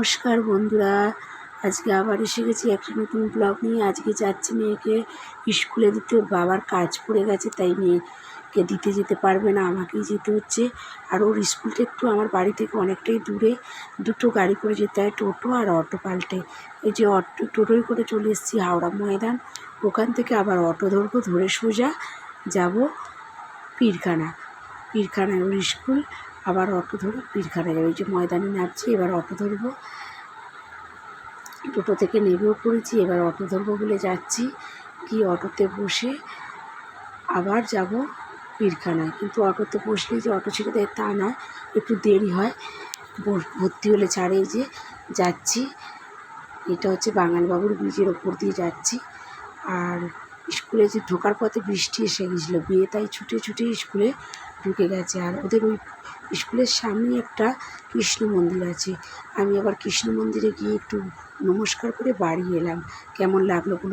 নমস্কার বন্ধুরা, আজকে আবার এসে গেছি একটা নতুন ব্লগ নিয়ে। আজকে যাচ্ছি মেয়েকে স্কুলে দিতে। ওর বাবার কাজ পড়ে গেছে, তাই মেয়েকে দিতে যেতে পারবে না, আমাকেই যেতে হচ্ছে। আর ওর স্কুলটা একটু আমার বাড়ি থেকে অনেকটাই দূরে, দুটো গাড়ি করে যেতে হয়, টোটো আর অটো পাল্টে। এই যে টোটোয় করে চলে এসেছি হাওড়া ময়দান, ওখান থেকে আবার অটো ধরবো, ধরে সোজা যাব পীরখানায় ওর স্কুল। আবার অটো ধরে পীরখানায় যাবে। এই যে ময়দানে নামছি, এবার অটো ধরবো। টোটো থেকে নেমেও পড়েছি, এবার অটো ধরবো বলে যাচ্ছি। কি অটোতে বসে আবার যাব পীরখানায়। কিন্তু অটোতে বসলেই যে অটো ছেড়ে দেয় তা না, একটু দেরি হয়, ভর্তি হলে ছাড়ে। এই যে যাচ্ছি, এটা হচ্ছে বাঙালবাবুর ব্রিজের ওপর দিয়ে যাচ্ছি। আর স্কুলে যে ঢোকার পথে বৃষ্টি এসে গেছিলো, বিয়ে তাই ছুটে ছুটে স্কুলে ঢুকে গেছে। আর ওদের ওই স্কুলের সামনে একটা কৃষ্ণ মন্দির আছে। আমি আবার কৃষ্ণ মন্দিরে গিয়ে একটু নমস্কার করে বাড়ি এলাম। কেমন লাগলো বলো